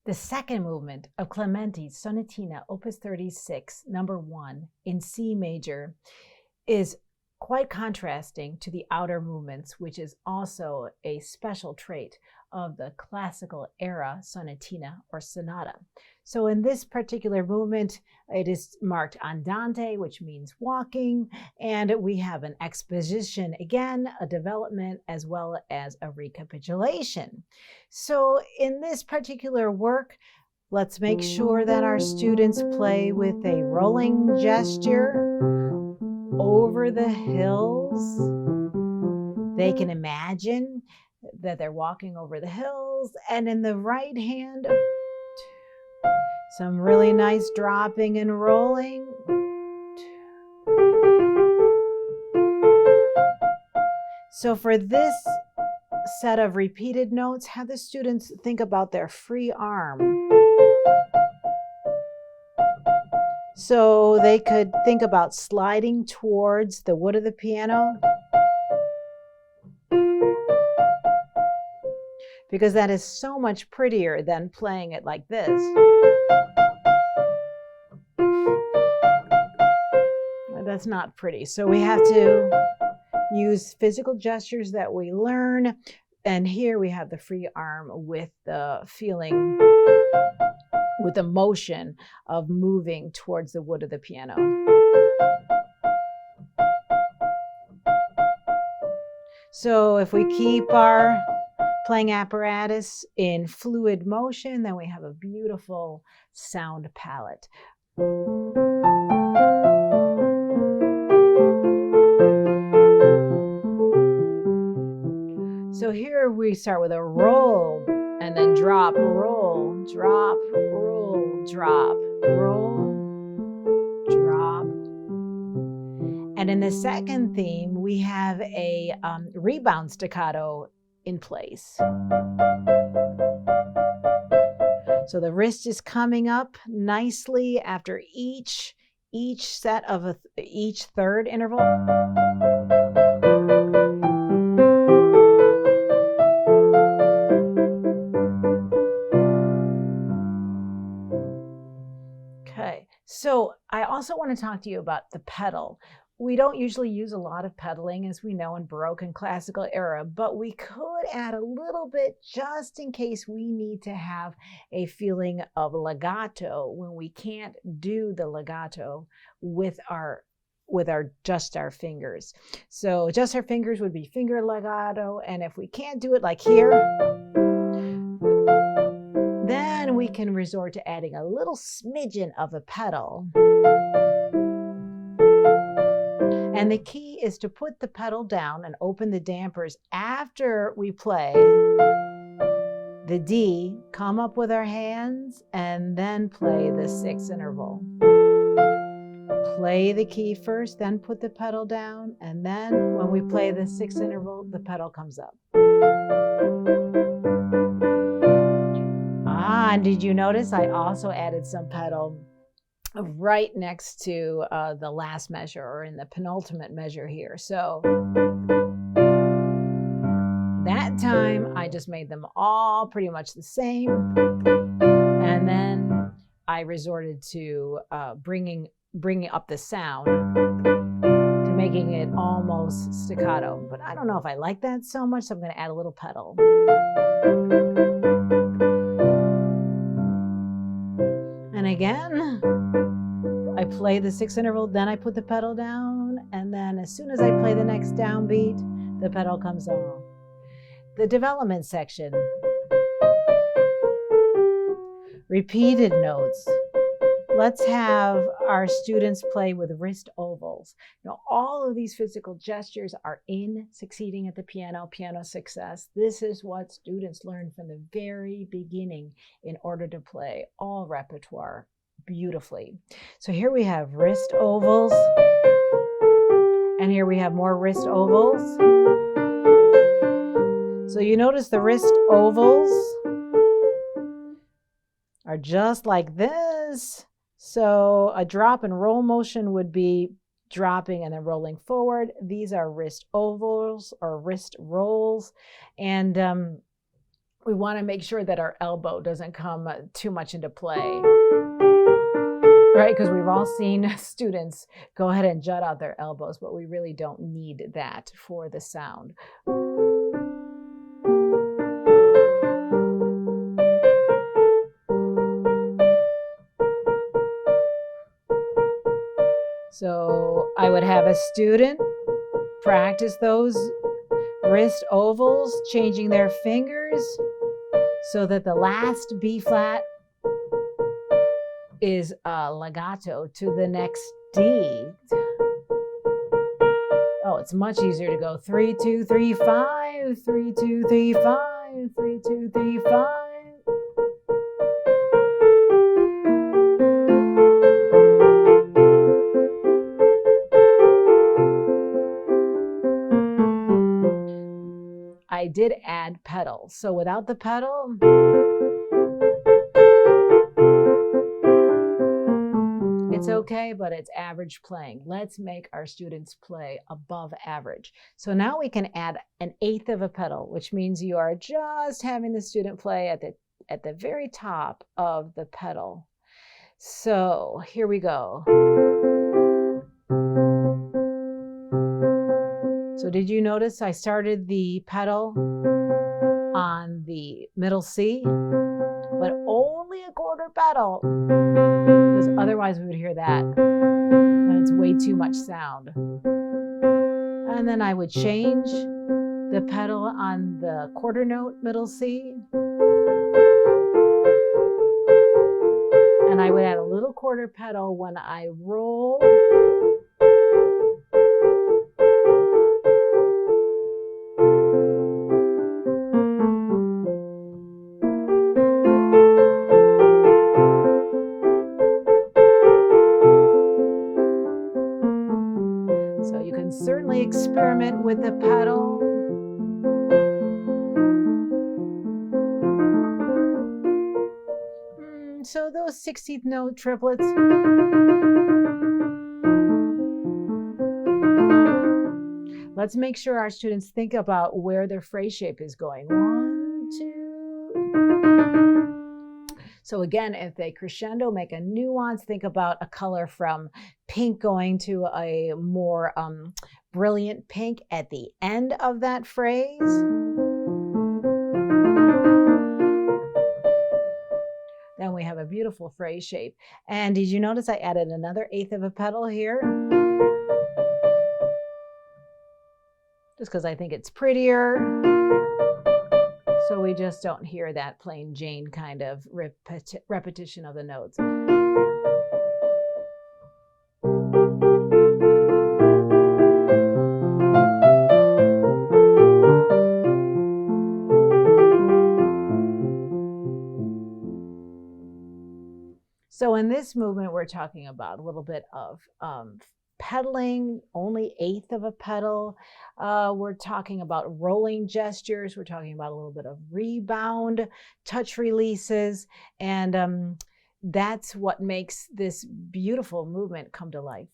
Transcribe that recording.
The second movement of Clementi Sonatina Opus 36, number 1 in C major, is quite contrasting to the outer movements, which is also a special trait of the classical era sonatina or sonata. So in this particular movement, it is marked andante, which means walking, and we have an exposition, again, a development, as well as a recapitulation. So in this particular work, let's make sure that our students play with a rolling gesture over the hills. They can imagine that they're walking over the hills, and in the right hand, some really nice dropping and rolling. So for this set of repeated notes, have the students think about their free arm. So they could think about sliding towards the wood of the piano, because that is so much prettier than playing it like this. That's not pretty. So we have to use physical gestures that we learn. And here we have the free arm with the feeling, with the motion of moving towards the wood of the piano. So if we keep our playing apparatus in fluid motion, then we have a beautiful sound palette. So here we start with a roll, and then drop, roll, drop, roll, drop, roll, drop. And in the second theme, we have a rebound staccato in place. So the wrist is coming up nicely after each set of each third interval. Okay, so I also want to talk to you about the pedal. We don't usually use a lot of pedaling, as we know, in Baroque and Classical era, but we could add a little bit just in case we need to have a feeling of legato when we can't do the legato with just our fingers. So just our fingers would be finger legato, and if we can't do it like here, then we can resort to adding a little smidgen of a pedal. And the key is to put the pedal down and open the dampers after we play the D, come up with our hands, and then play the sixth interval. Play the key first, then put the pedal down, and then when we play the sixth interval, the pedal comes up. And did you notice I also added some pedal right next to the last measure, or in the penultimate measure here. So that time I just made them all pretty much the same, and then I resorted to bringing up the sound to making it almost staccato. But I don't know if I like that so much, so I'm going to add a little pedal. And again, I play the sixth interval, then I put the pedal down, and then as soon as I play the next downbeat, the pedal comes on. The development section. Repeated notes. Let's have our students play with wrist ovals. Now, all of these physical gestures are in Succeeding at the Piano, Piano Success. This is what students learn from the very beginning in order to play all repertoire beautifully. So here we have wrist ovals, and here we have more wrist ovals. So you notice the wrist ovals are just like this. So a drop and roll motion would be dropping and then rolling forward. These are wrist ovals or wrist rolls. And we want to make sure that our elbow doesn't come too much into play. Right, because we've all seen students go ahead and jut out their elbows, but we really don't need that for the sound. So I would have a student practice those wrist ovals, changing their fingers so that the last B flat is legato to the next D. Oh, it's much easier to go 3, 2, 3, 5, 3, 2, 3, 5, 3, 2, 3, 5. I did add pedal, so without the pedal, it's okay, but it's average playing. Let's make our students play above average. So now we can add 1/8 of a pedal, which means you are just having the student play at the very top of the pedal. So here we go. So did you notice I started the pedal on the middle C, but only a quarter pedal? Because otherwise we would hear that, and it's way too much sound. And then I would change the pedal on the quarter note middle C, and I would add a little quarter pedal when I roll. Certainly experiment with the pedal. So those 16th note triplets. Let's make sure our students think about where their phrase shape is going. 1, 2. So again, if they crescendo, make a nuance, think about a color from pink going to a more brilliant pink at the end of that phrase. Then we have a beautiful phrase shape. And did you notice I added another 1/8 of a pedal here? Just because I think it's prettier. So we just don't hear that plain Jane kind of repetition of the notes. So in this movement, we're talking about a little bit of pedaling, only 1/8 of a pedal. We're talking about rolling gestures. We're talking about a little bit of rebound, touch releases, and that's what makes this beautiful movement come to life.